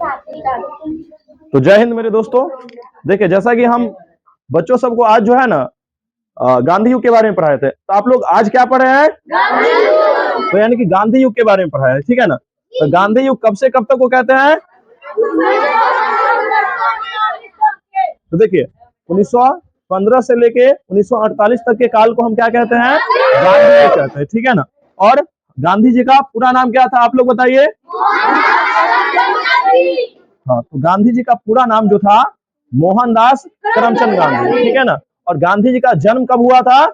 तो जय हिंद मेरे दोस्तों। देखिए, जैसा कि हम बच्चों सबको आज जो है ना गांधी युग के बारे में पढ़ाए थे, तो आप लोग आज क्या पढ़े हैं? तो यानी कि गांधी युग के बारे में पढ़ाया है, ठीक है ना। तो गांधी युग कब से कब तक को कहते हैं? तो देखिए, 1915 से लेके 1948 तक के काल को हम क्या कहते हैं? गांधी युग कहते हैं, ठीक है ना। और गांधी जी का पूरा नाम क्या था, आप लोग बताइए। हाँ, तो गांधी जी का पूरा नाम जो था मोहनदास करमचंद गांधी, ठीक है ना। और गांधी जी का जन्म कब हुआ था?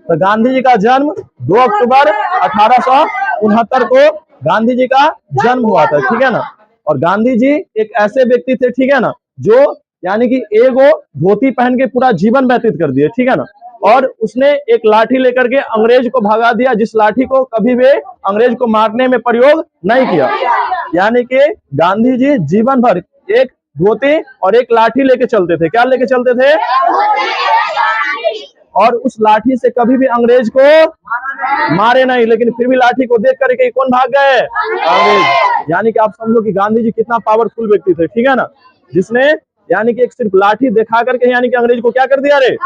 तो गांधी जी का जन्म 2 अक्टूबर 1869 को गांधी जी का जन्म हुआ था, ठीक है ना। और गांधी जी एक ऐसे व्यक्ति थे, ठीक है ना, जो यानी कि एगो धोती पहन के पूरा जीवन व्यतीत कर दिए, ठीक है ना। और उसने एक लाठी लेकर के अंग्रेज को भगा दिया, जिस लाठी को कभी भी अंग्रेज को मारने में प्रयोग नहीं किया। यानी कि गांधी जी जीवन भर एक धोती और एक लाठी लेके चलते थे। क्या लेके चलते थे? और उस लाठी से कभी भी अंग्रेज को मारे नहीं, लेकिन फिर भी लाठी को देख करके कौन भाग गए? अंग्रेज। यानी कि आप समझो कि गांधी जी कितना पावरफुल व्यक्ति थे, ठीक है ना, जिसने यानी कि एक सिर्फ लाठी दिखा करके यानी कि अंग्रेज को क्या कर दिया? रे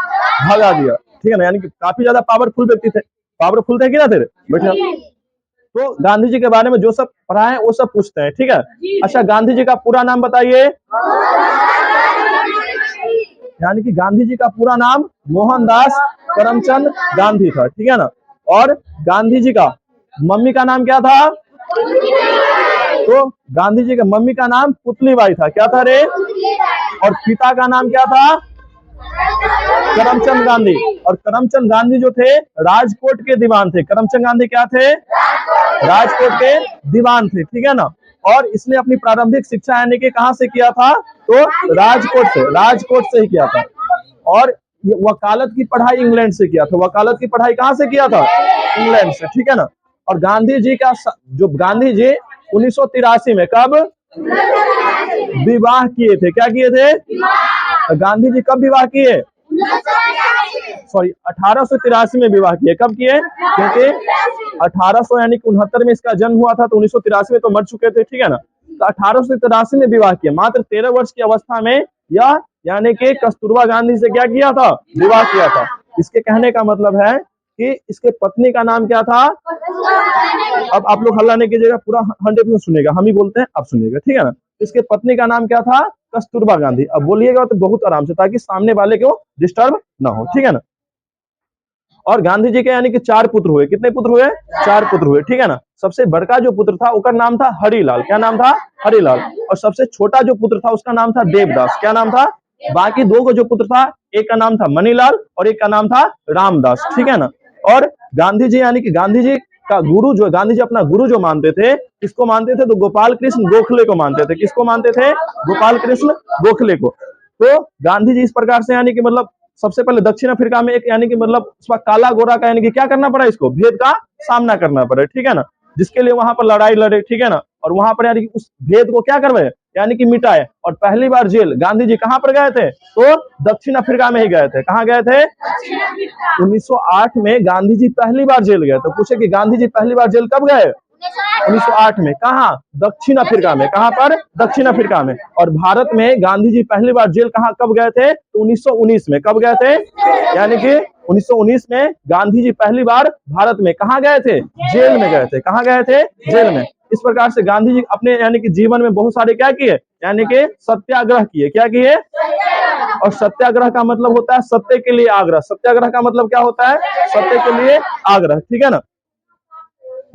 भगा दिया, ठीक है ना। यानी कि काफी ज्यादा पावरफुल व्यक्ति थे। पावरफुल थे कि ना थे? बेटा, तो गांधी जी के बारे में जो सब पढ़ा है वो सब पूछते हैं, ठीक है। अच्छा, गांधी जी का पूरा नाम बताइए। यानी कि गांधी जी का पूरा नाम मोहनदास करमचंद गांधी था, ठीक है ना। और गांधी जी का मम्मी का नाम क्या था? तो गांधी जी के मम्मी का नाम पुतलीबाई था। क्या था रे? और पिता का नाम क्या था? करमचंद गांधी। और करमचंद गांधी जो थे राजकोट के दीवान थे। करमचंद गांधी क्या थे? राजकोट के दीवान थे, ठीक है ना। और इसने अपनी प्रारंभिक शिक्षा यानी कि कहां से किया था? तो राजकोट से ही किया था। और वकालत की पढ़ाई इंग्लैंड से किया था। वकालत की पढ़ाई कहां से किया था? इंग्लैंड से, ठीक है ना। और गांधी जी का जो गांधी जी 1983 में कब विवाह किए थे? क्या किए थे? गांधी जी कब विवाह किए? सॉरी, 1883 में विवाह किए। कब किए? क्योंकि 1800 यानी कि 69 में इसका जन्म हुआ था, तो 1983 में तो मर चुके थे, ठीक है ना। तो 1883 में विवाह किया। मात्र 13 वर्ष की अवस्था में यह यानी कि कस्तूरबा गांधी से क्या किया था? विवाह किया था। इसके कहने का मतलब है कि इसके पत्नी का नाम क्या था? अब आप लोग हल्ला नहीं कीजिएगा, पूरा 100% सुनिएगा, हम ही बोलते हैं, आप सुनिएगा, ठीक है ना। इसके पत्नी का नाम क्या था? कस्तूरबा गांधी। अब बोलिएगा तो बहुत आराम से, ताकि सामने वाले को डिस्टर्ब ना हो, ठीक है ना। और गांधी जी के यानी कि 4 पुत्र हुए। कितने पुत्र हुए? 4 पुत्र हुए, ठीक है ना। सबसे बड़का जो पुत्र था उसका नाम था हरिलाल। क्या नाम था? हरिलाल। और सबसे छोटा जो पुत्र था उसका नाम था देवदास। क्या नाम था? बाकी 2 को जो पुत्र था, एक का नाम था मनीलाल और एक का नाम था रामदास, ठीक है ना। और गांधी जी यानी कि गांधी जी का गुरु जो गांधी जी अपना गुरु जो मानते थे, किसको मानते थे? तो गोपाल कृष्ण गोखले को मानते थे। किसको मानते थे? गोपाल कृष्ण गोखले को। तो गांधी जी इस प्रकार से यानी कि मतलब सबसे पहले दक्षिण अफ्रीका में एक यानी कि मतलब उसका काला गोरा का यानी कि क्या करना पड़ा? इसको भेद का सामना करना पड़ा, ठीक है ना। जिसके लिए वहां पर लड़ाई लड़े, ठीक है ना। और वहां पर यानी कि उस भेद को क्या करवाए? यानी कि मिटाए। और पहली बार जेल गांधी जी कहां पर गए थे? तो दक्षिण अफ्रीका में ही गए थे। कहां गए थे? 1908 में गांधी जी पहली बार जेल गए। तो पूछे कि गांधी जी पहली बार जेल कब गए? 1908 में। कहा? दक्षिण अफ्रीका में। कहां पर? दक्षिण अफ्रीका में। और भारत में गांधी जी पहली बार जेल कब गए थे? तो 1919 में। कब गए थे? यानी कि 1919 में गांधी जी पहली बार भारत में कहां गए थे? जेल में गए थे। कहां गए थे? जेल में। इस प्रकार से गांधी जी अपने यानी कि जीवन में बहुत सारे क्या किए? यानी कि सत्याग्रह किए। क्या किए? और सत्याग्रह का मतलब होता है सत्य के लिए आग्रह। सत्याग्रह का मतलब क्या होता है? सत्य के लिए आग्रह, ठीक है ना।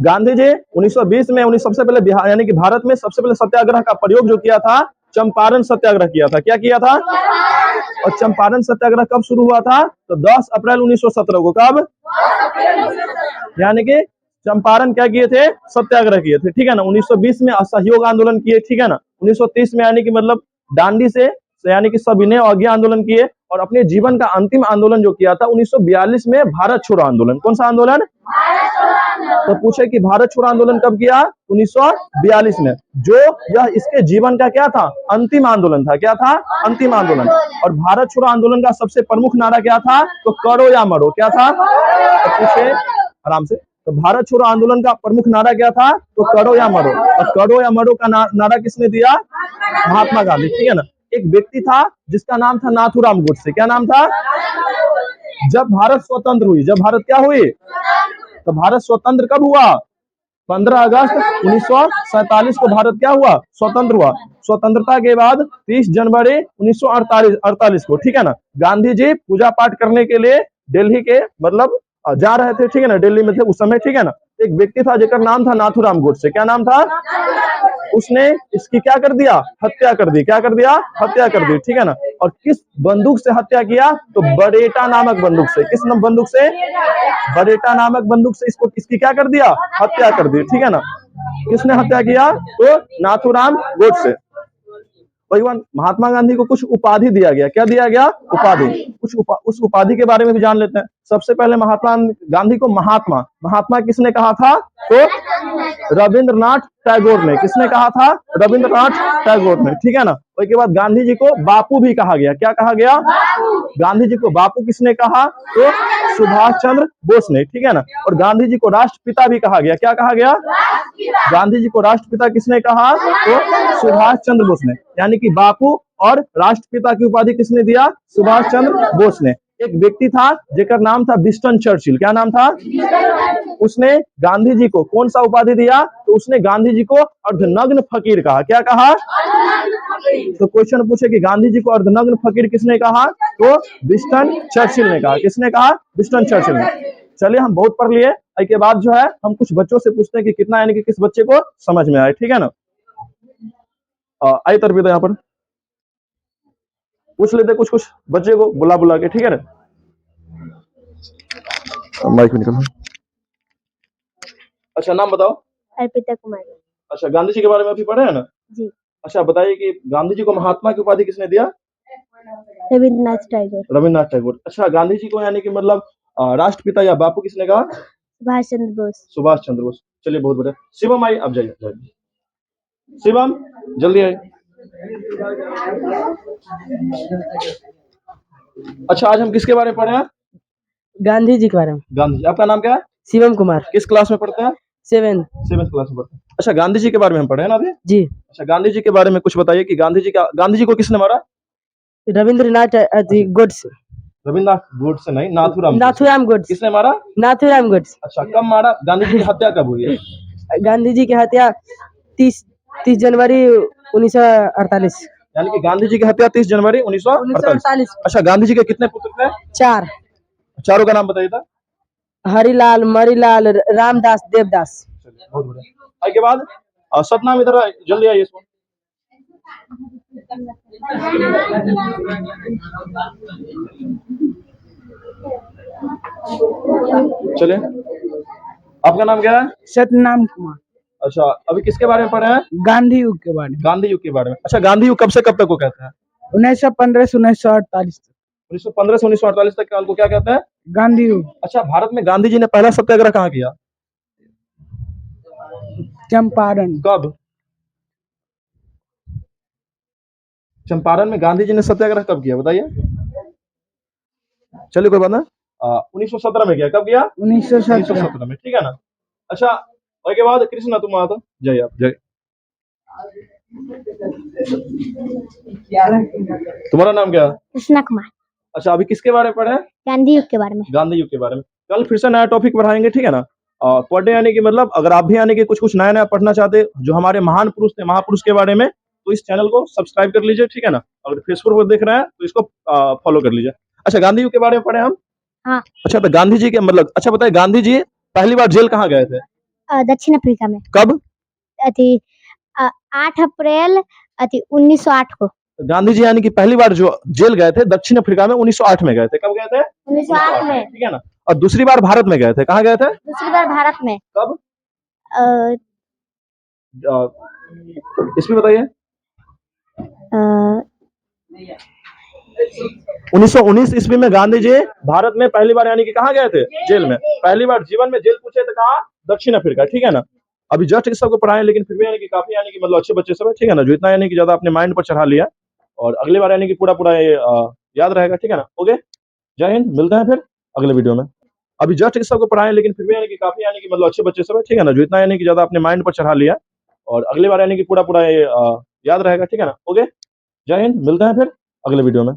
गांधी जी 1920 में सबसे पहले बिहार यानी कि भारत में सबसे पहले सत्याग्रह का प्रयोग जो किया था, चंपारण सत्याग्रह किया था। क्या किया था? और चंपारण सत्याग्रह कब शुरू हुआ था? तो 10 अप्रैल 1917 को। कब? यानी कि चंपारण क्या किए थे? सत्याग्रह किए थे, ठीक है ना। 1920 में असहयोग आंदोलन किए, ठीक है ना। 1930 में यानी कि मतलब दांडी से यानी कि सविनय अवज्ञा आंदोलन किए। और अपने जीवन का अंतिम आंदोलन जो किया था 1942 में भारत छोड़ो आंदोलन। कौन सा आंदोलन? तो पूछे कि भारत छोड़ो आंदोलन कब किया? 1942 में। जो यह इसके जीवन का क्या था? अंतिम आंदोलन था। क्या था? अंतिम आंदोलन। और भारत छोड़ो आंदोलन का सबसे प्रमुख नारा क्या था? तो करो या मरो। क्या था? तो पूछे आराम से, तो भारत छोड़ो आंदोलन का प्रमुख नारा क्या था? तो करो या मरो। और करो या मरो का नारा किसने दिया? महात्मा गांधी। ठीक है ना। एक व्यक्ति था जिसका नाम था नाथूराम गोडसे। क्या नाम था? जब भारत स्वतंत्र हुई, जब भारत क्या हुई, तो भारत स्वतंत्र कब हुआ? 15 अगस्त 1947 को भारत क्या हुआ? स्वतंत्र हुआ। स्वतंत्रता के बाद 30 जनवरी 1948 को, ठीक है ना, गांधी जी पूजा पाठ करने के लिए दिल्ली के मतलब जा रहे थे, ठीक है ना, दिल्ली में थे उस समय, ठीक है ना। एक व्यक्ति था जिसका नाम था नाथूराम गोडसे। क्या नाम था? उसने इसकी क्या कर दिया? हत्या कर दी। क्या कर दिया? हत्या कर दी, ठीक है ना। और किस बंदूक से हत्या किया? तो बरेटा नामक बंदूक से। किस बंदूक से? बरेटा नामक बंदूक से इसको इसकी क्या कर दिया? हत्या कर दी, ठीक है ना। किसने हत्या किया? तो नाथूराम गोडसे। महात्मा गांधी को कुछ उपाधि दिया गया। क्या दिया गया? उपाधि। उस उपाधि के बारे में भी जान लेते हैं। सबसे पहले महात्मा गांधी को महात्मा किसने कहा था? तो रविंद्रनाथ टैगोर ने। किसने कहा था? रविंद्रनाथ टैगोर ने, ठीक है ना। उसके बाद गांधी जी को बापू भी कहा गया। क्या कहा गया? गांधी जी को बापू किसने कहा? तो सुभाष चंद्र बोस ने, ठीक है ना। और गांधी जी को राष्ट्रपिता भी कहा गया। क्या कहा गया? गांधी जी को राष्ट्रपिता किसने कहा? तो सुभाष चंद्र बोस ने। यानी कि बापू और राष्ट्रपिता की उपाधि किसने दिया? सुभाष चंद्र बोस ने। एक व्यक्ति था जिसका नाम था विंस्टन चर्चिल। क्या नाम था? उसने गांधी जी को कौन सा उपाधि दिया? तो उसने गांधी जी को अर्धनग्न फकीर कहा। क्या कहा? तो क्वेश्चन पूछे कि गांधी जी को अर्धनग्न फकीर किसने कहा? तो विंस्टन चर्चिल ने कहा। किसने कहा? विंस्टन चर्चिल ने। चलिए, हम बहुत पढ़ लिए। इसके बाद जो है हम कुछ बच्चों से पूछते हैं कि कितना, यानी कि किस बच्चे को समझ में आए, ठीक है ना। आई तरबियत यहाँ पर पूछ लेते कुछ बच्चे को बुला के, ठीक है ना। माइक में निकल। अच्छा, नाम बताओ। अर्पिता कुमारी। अच्छा, गांधी जी के बारे में अभी पढ़े हैं ना जी। अच्छा, बताइए कि गांधी जी को महात्मा की उपाधि किसने दिया? रविंद्रनाथ टैगोर। रविंद्रनाथ टैगोर। अच्छा, गांधी जी को यानी कि मतलब राष्ट्रपिता या बापू किसने कहा? सुभाष चंद्र बोस। सुभाष चंद्र बोस। चलिए, बहुत बढ़िया। शिवम आई, अब जाइए। शिवम जल्दी आइए। अच्छा, आज हम किसके बारे में पढ़े हैं? गांधी जी के बारे में। गांधी जी। आपका नाम क्या है? शिवम कुमार। किस क्लास में पढ़ते हैं? 7th क्लास में पढ़ते हैं। अच्छा, गांधी जी के बारे में हम पढ़े हैं ना अभी? जी। अच्छा, गांधी जी के बारे में कुछ बताइए कि गांधी जी को किसने मारा? रविंद्रनाथ गोडसे। रविंद्रनाथ गोडसे नहीं, नाथूराम गोडसे। किसने मारा? नाथूराम गोडसे। अच्छा, कब मारा? गांधी जी की हत्या कब हुई है? गांधी जी की हत्या 30 जनवरी 1948। यानी कि गांधी जी की हत्या 30 जनवरी 1948। अच्छा, गांधी जी के कितने पुत्र थे? 4। चारों का नाम बताइए था। हरिलाल, मरीलाल, रामदास, देवदास। चलिए, बहुत बढ़िया। के बाद सतनाम इधर जल्दी आइए इसको। चलिए, आपका नाम क्या है? सतनाम कुमार। अच्छा, अभी किसके बारे में पढ़े हैं? गांधी युग के बारे में। गांधी युग के बारे में। अच्छा, गांधी युग कब से कब तक को कहते हैं? 1915 से 1948 तक। 1915 से 1948 तक काल को क्या कहते हैं? गांधी युग। अच्छा, भारत में गांधी जी ने पहला सत्याग्रह कहाँ किया? चंपारण। कब? चंपारण में गांधी जी ने सत्याग्रह कब किया, बताइए। चलिए, कोई बात ना। 1917 में किया। कब किया? 1917 में, ठीक है ना। अच्छा, उसके बाद कृष्णा, तुम आ तो जय। आप जय। तुम्हारा नाम क्या है? कृष्णा कुमार। अच्छा, अभी किसके बारे में पढ़े? गांधी युग के बारे में। गांधी युग के बारे में। कल फिर से नया टॉपिक पढ़ाएंगे, ठीक है ना। पढ़ने यानी कि मतलब अगर आप भी यानी कि कुछ नया नया पढ़ना चाहते जो हमारे महान पुरुष थे, महापुरुष के बारे में, तो इस चैनल को सब्सक्राइब कर लीजिए, ठीक है ना। अगर फेसबुक पर देख रहे हैं तो इसको फॉलो कर लीजिए। अच्छा, गांधी युग के बारे में पढ़े हम। हाँ। अच्छा, तो गांधी जी के मतलब, अच्छा बताइए, गांधी जी पहली बार जेल कहाँ गए थे? दक्षिण अफ्रीका में। कब? 8 अप्रैल 1908 को। गांधी जी यानी कि पहली बार जो जेल गए थे दक्षिण अफ्रीका में 1908 में गए थे। कब गए थे? 1908 में, ठीक है ना। और दूसरी बार भारत में गए थे। कहाँ गए थे? दूसरी बार भारत में। कब? इसमें बताइए। 1919 ईस्वी में गांधी जी भारत में पहली बार यानी कि कहाँ गए थे? जेल में। पहली बार जीवन में जेल पूछे थे कहाँ? दक्षिण अफ्रीका, ठीक है ना। अभी जस्ट इस सबको पढ़ाए, लेकिन फिर भी यानी कि काफी यानी कि मतलब अच्छे बच्चे सब है, ठीक है ना, जो इतना यानी कि ज्यादा अपने माइंड पर चढ़ा लिया। और अगली बार यानी कि पूरा पूरा ये याद रहेगा, ठीक है ना। ओके, जय हिंद, मिलते हैं फिर अगले वीडियो में। अभी जस्ट इस सबको पढ़ाए, लेकिन फिर भी यानी कि काफी यानी कि मतलब अच्छे बच्चे सब है, ठीक है ना, जो इतना यानी कि ज्यादा अपने माइंड पर चढ़ा लिया, और अगली बार यानी कि पूरा पूरा ये याद रहेगा, ठीक है ना। ओके, जय हिंद, मिलते हैं फिर अगले वीडियो में।